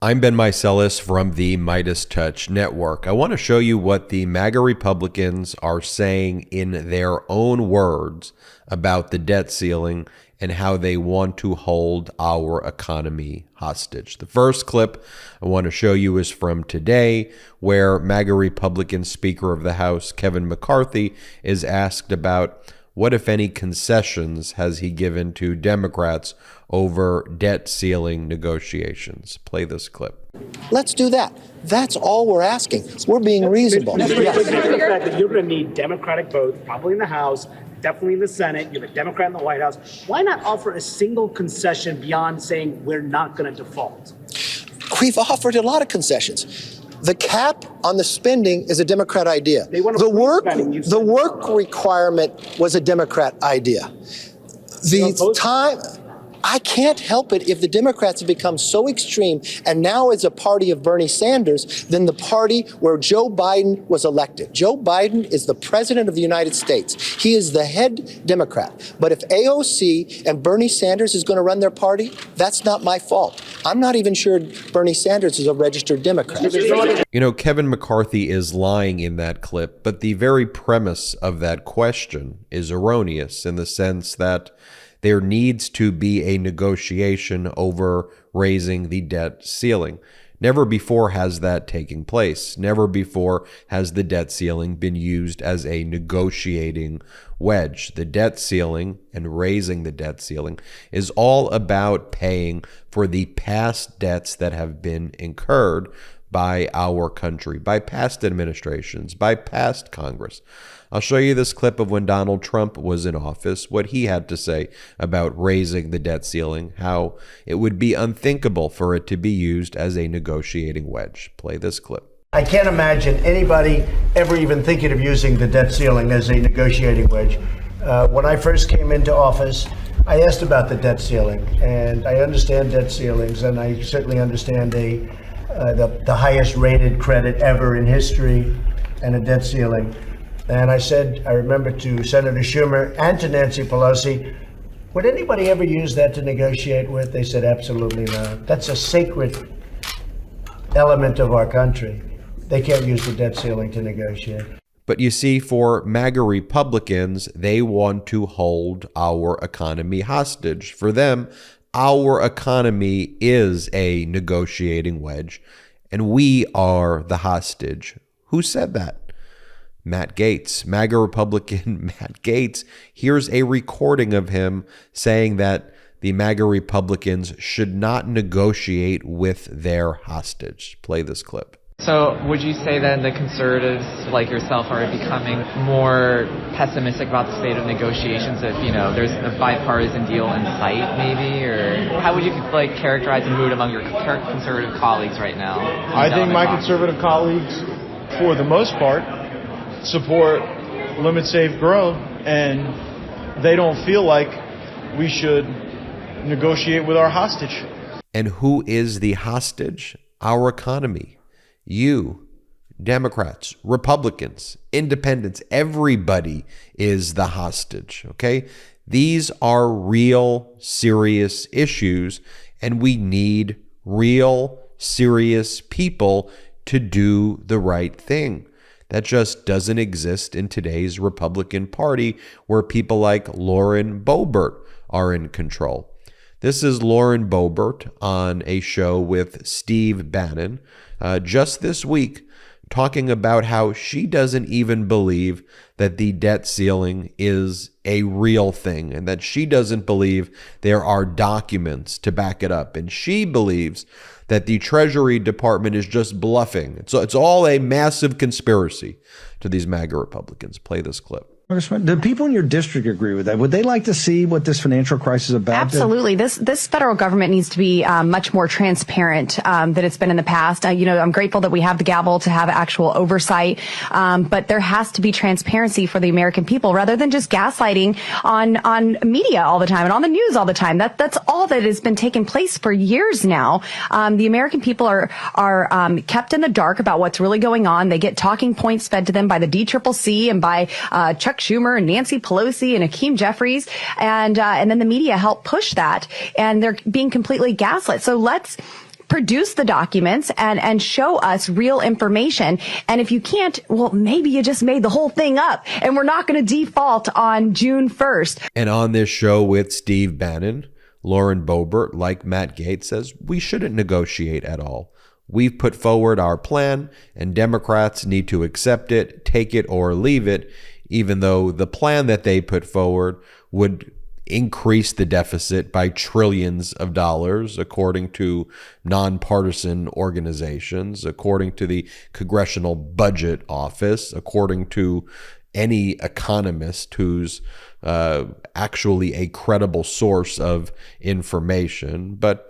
I'm Ben Meiselas from the MeidasTouch network. I want to show you what the MAGA Republicans are saying in their own words about the debt ceiling and how they want to hold our economy hostage. The first clip I want to show you is from today, where MAGA Republican Speaker of the House Kevin McCarthy is asked about what, if any, concessions has he given to Democrats over debt ceiling negotiations. Play this clip. Let's do that. That's all we're asking. We're being reasonable. The fact that you're going to need Democratic votes, probably in the House, definitely in the Senate. You have a Democrat in the White House. Why not offer a single concession beyond saying we're not going to default? We've offered a lot of concessions. The cap on the spending is a Democrat idea. The work requirement was a Democrat idea. I can't help it if the Democrats have become so extreme and now is a party of Bernie Sanders than the party where Joe Biden was elected. Joe Biden is the president of the United States. He is the head Democrat. But if AOC and Bernie Sanders is going to run their party, that's not my fault. I'm not even sure Bernie Sanders is a registered Democrat. You know, Kevin McCarthy is lying in that clip, but the very premise of that question is erroneous in the sense that there needs to be a negotiation over raising the debt ceiling. Never before has that taken place. Never before has the debt ceiling been used as a negotiating wedge. The debt ceiling and raising the debt ceiling is all about paying for the past debts that have been incurred by our country, by past administrations, by past Congress. I'll show you this clip of when Donald Trump was in office, what he had to say about raising the debt ceiling, how it would be unthinkable for it to be used as a negotiating wedge. Play this clip. I can't imagine anybody ever even thinking of using the debt ceiling as a negotiating wedge. When I first came into office, I asked about the debt ceiling, and I understand debt ceilings, and I certainly understand the highest rated credit ever in history and a debt ceiling. And I said, I remember to Senator Schumer and to Nancy Pelosi, would anybody ever use that to negotiate with? They said, absolutely not. That's a sacred element of our country. They can't use the debt ceiling to negotiate. But you see, for MAGA Republicans, they want to hold our economy hostage. For them, our economy is a negotiating wedge, and we are the hostage. Who said that? Matt Gaetz, MAGA Republican Matt Gaetz. Here's a recording of him saying that the MAGA Republicans should not negotiate with their hostage. Play this clip. So would you say then the conservatives like yourself are becoming more pessimistic about the state of negotiations if, you know, there's a bipartisan deal in sight maybe? Or how would you characterize the mood among your conservative colleagues right now? I think my conservative colleagues, for the most part, support limit, save, grow, and they don't feel like we should negotiate with our hostage. And who is the hostage? Our economy. You, Democrats, Republicans, independents, everybody is the hostage, okay? These are real, serious issues, and we need real, serious people to do the right thing. That just doesn't exist in today's Republican Party, where people like Lauren Boebert are in control. This is Lauren Boebert on a show with Steve Bannon just this week, talking about how she doesn't even believe that the debt ceiling is a real thing and that she doesn't believe there are documents to back it up. And she believes that the Treasury Department is just bluffing. So it's all a massive conspiracy to these MAGA Republicans. Play this clip. Do people in your district agree with that? Would they like to see what this financial crisis is about? Absolutely. This federal government needs to be much more transparent than it's been in the past. I'm grateful that we have the gavel to have actual oversight, but there has to be transparency for the American people rather than just gaslighting on media all the time and on the news all the time. That's all that has been taking place for years now. The American people are kept in the dark about what's really going on. They get talking points fed to them by the DCCC and by Chuck Schumer and Nancy Pelosi and Hakeem Jeffries, and then the media help push that, and they're being completely gaslit. So let's produce the documents and show us real information. And if you can't, well, maybe you just made the whole thing up and we're not going to default on June 1st. And on this show with Steve Bannon, Lauren Boebert, like Matt Gaetz, says we shouldn't negotiate at all. We've put forward our plan, and Democrats need to accept it, take it, or leave it, even though the plan that they put forward would increase the deficit by trillions of dollars, according to nonpartisan organizations, according to the Congressional Budget Office, according to any economist who's actually a credible source of information. But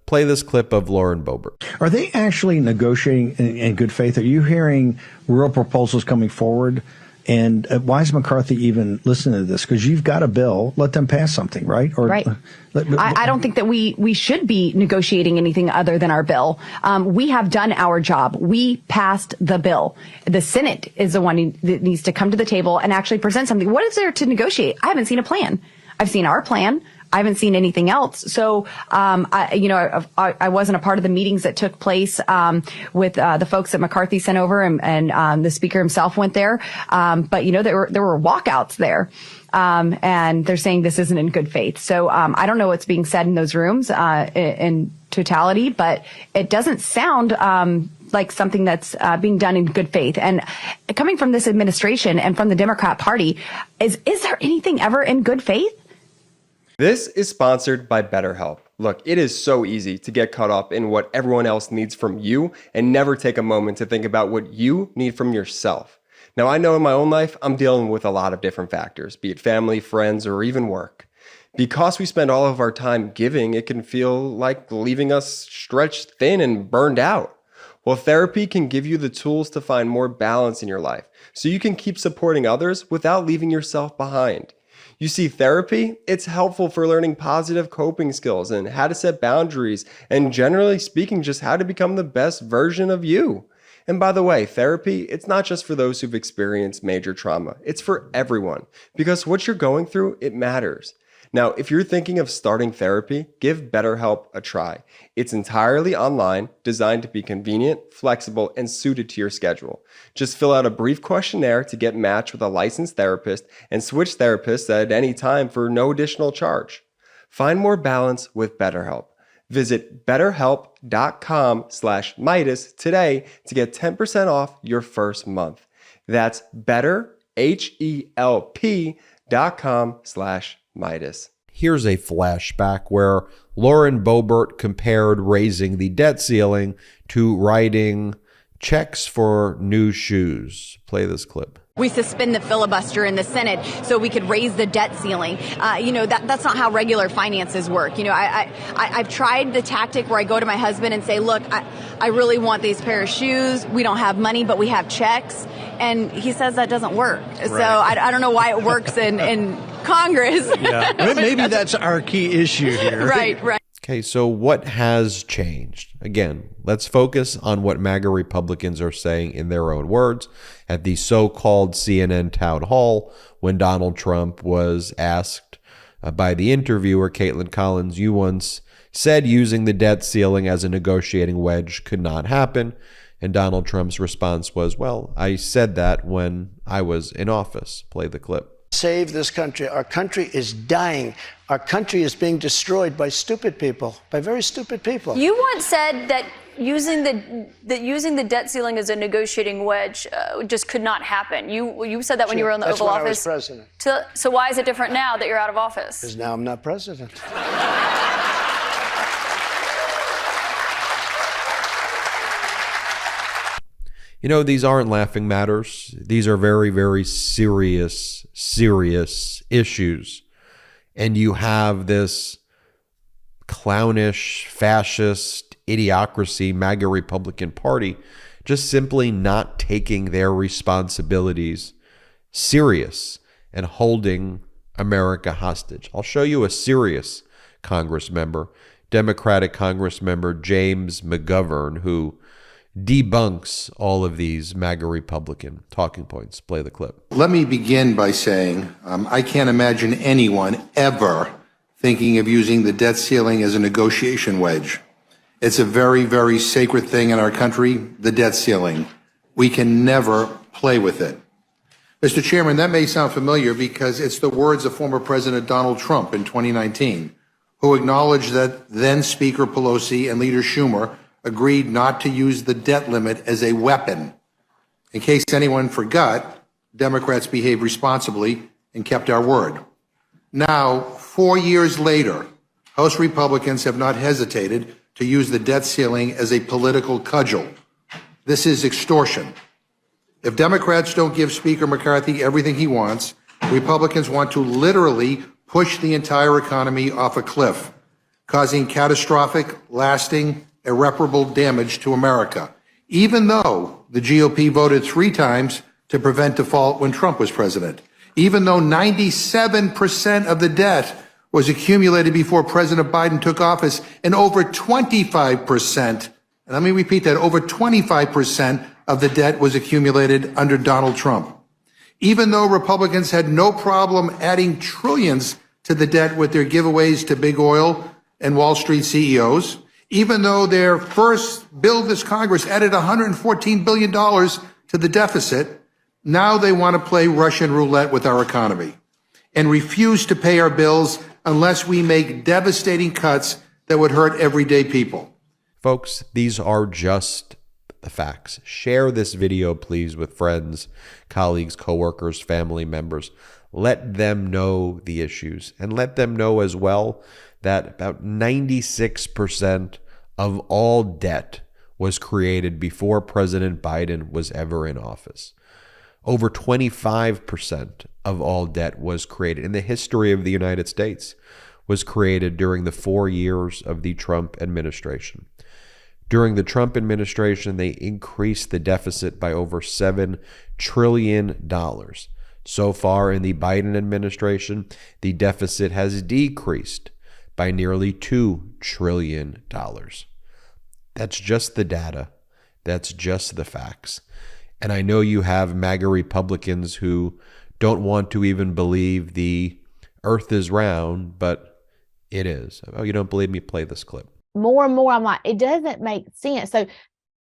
play this clip of Lauren Boebert. Are they actually negotiating in good faith? Are you hearing real proposals coming forward? And why is McCarthy even listening to this? Because you've got a bill. Let them pass something, right? Or, right. I don't think that we should be negotiating anything other than our bill. We have done our job. We passed the bill. The Senate is the one that needs to come to the table and actually present something. What is there to negotiate? I haven't seen a plan. I've seen our plan. I haven't seen anything else. So, I wasn't a part of the meetings that took place with the folks that McCarthy sent over, and the speaker himself went there. But there were walkouts there, and they're saying this isn't in good faith. So, I don't know what's being said in those rooms in totality, but it doesn't sound like something that's being done in good faith. And coming from this administration and from the Democrat Party, is there anything ever in good faith? This is sponsored by BetterHelp. Look, it is so easy to get caught up in what everyone else needs from you and never take a moment to think about what you need from yourself. Now, I know in my own life, I'm dealing with a lot of different factors, be it family, friends, or even work. Because we spend all of our time giving, it can feel like leaving us stretched thin and burned out. Well, therapy can give you the tools to find more balance in your life so you can keep supporting others without leaving yourself behind. You see, therapy, it's helpful for learning positive coping skills and how to set boundaries and, generally speaking, just how to become the best version of you. And by the way, therapy, it's not just for those who've experienced major trauma. It's for everyone, because what you're going through, it matters. Now, if you're thinking of starting therapy, give BetterHelp a try. It's entirely online, designed to be convenient, flexible, and suited to your schedule. Just fill out a brief questionnaire to get matched with a licensed therapist and switch therapists at any time for no additional charge. Find more balance with BetterHelp. Visit betterhelp.com/Meidas today to get 10% off your first month. That's betterhelp.com/Meidas. Here's a flashback where Lauren Boebert compared raising the debt ceiling to writing checks for new shoes. Play this clip. We suspend the filibuster in the Senate so we could raise the debt ceiling. That's not how regular finances work. I've tried the tactic where I go to my husband and say, look, I really want these pair of shoes. We don't have money, but we have checks. And he says that doesn't work. Right. So I don't know why it works in Congress. Yeah, maybe that's our key issue here. Right. Okay, so what has changed? Again, let's focus on what MAGA Republicans are saying in their own words at the so-called CNN town hall when Donald Trump was asked by the interviewer, Caitlin Collins, you once said using the debt ceiling as a negotiating wedge could not happen. And Donald Trump's response was, well, I said that when I was in office. Play the clip. Save this country. Our country is dying. Our country is being destroyed by stupid people, by very stupid people. You once said that using the debt ceiling as a negotiating wedge just could not happen. You said that when you were in the Oval Office. That's when I was president. So why is it different now that you're out of office? Because now I'm not president. These aren't laughing matters. These are very, very serious issues. And you have this clownish, fascist, idiocracy, MAGA Republican Party just simply not taking their responsibilities serious and holding America hostage. I'll show you a serious Congress member, Democratic Congress member James McGovern, who debunks all of these MAGA Republican talking points. Play the clip. Let me begin by saying I can't imagine anyone ever thinking of using the debt ceiling as a negotiation wedge. It's a very, very sacred thing in our country, the debt ceiling. We can never play with it. Mr. Chairman, that may sound familiar because it's the words of former President Donald Trump in 2019, who acknowledged that then Speaker Pelosi and Leader Schumer agreed not to use the debt limit as a weapon. In case anyone forgot, Democrats behaved responsibly and kept our word. Now, 4 years later, House Republicans have not hesitated to use the debt ceiling as a political cudgel. This is extortion. If Democrats don't give Speaker McCarthy everything he wants, Republicans want to literally push the entire economy off a cliff, causing catastrophic, lasting, irreparable damage to America, even though the GOP voted 3 times to prevent default when Trump was president, even though 97% of the debt was accumulated before President Biden took office, and over 25%, and let me repeat that, over 25% of the debt was accumulated under Donald Trump. Even though Republicans had no problem adding trillions to the debt with their giveaways to big oil and Wall Street CEOs, even though their first bill this Congress added $114 billion to the deficit, now they want to play Russian roulette with our economy and refuse to pay our bills unless we make devastating cuts that would hurt everyday people. Folks, these are just the facts. Share this video, please, with friends, colleagues, coworkers, family members. Let them know the issues, and let them know as well that about 96% of all debt was created before President Biden was ever in office. Over 25% of all debt was created in the history of the United States, was created during the 4 years of the Trump administration. During the Trump administration, they increased the deficit by over $7 trillion. So far in the Biden administration, the deficit has decreased by nearly $2 trillion. That's just the data. That's just the facts. And I know you have MAGA Republicans who don't want to even believe the earth is round, but it is. Oh, you don't believe me? Play this clip. More and more, I'm like, it doesn't make sense. So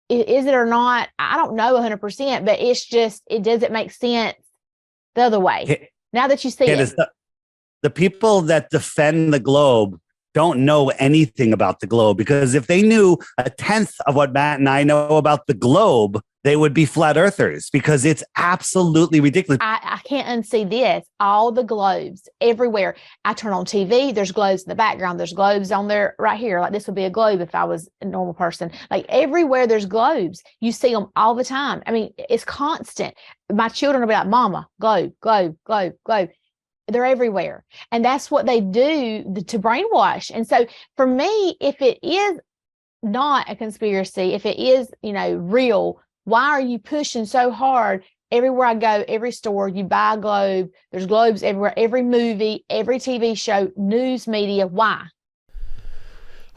is it or not? I don't know 100%, but it's just, it doesn't make sense the other way. Now that you see it. The people that defend the globe don't know anything about the globe, because if they knew 1/10 of what Matt and I know about the globe, they would be flat earthers, because it's absolutely ridiculous. I can't unsee this. All the globes everywhere. I turn on TV, there's globes in the background. There's globes on there right here. Like this would be a globe if I was a normal person. Like everywhere there's globes. You see them all the time. I mean, it's constant. My children will be like, Mama, globe, globe, globe, globe. They're everywhere. And that's what they do to brainwash. And so for me, if it is not a conspiracy, if it is, real, why are you pushing so hard? Everywhere I go, every store, you buy a globe. There's globes everywhere, every movie, every TV show, news media. Why?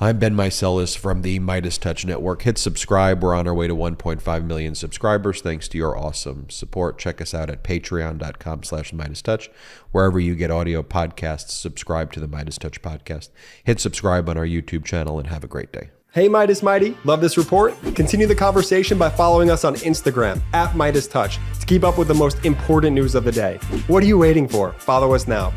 I'm Ben Meiselas from the MeidasTouch Network. Hit subscribe. We're on our way to 1.5 million subscribers thanks to your awesome support. Check us out at patreon.com/MeidasTouch. Wherever you get audio podcasts, subscribe to the MeidasTouch podcast. Hit subscribe on our YouTube channel and have a great day. Hey Meidas Mighty, love this report? Continue the conversation by following us on Instagram at MeidasTouch to keep up with the most important news of the day. What are you waiting for? Follow us now.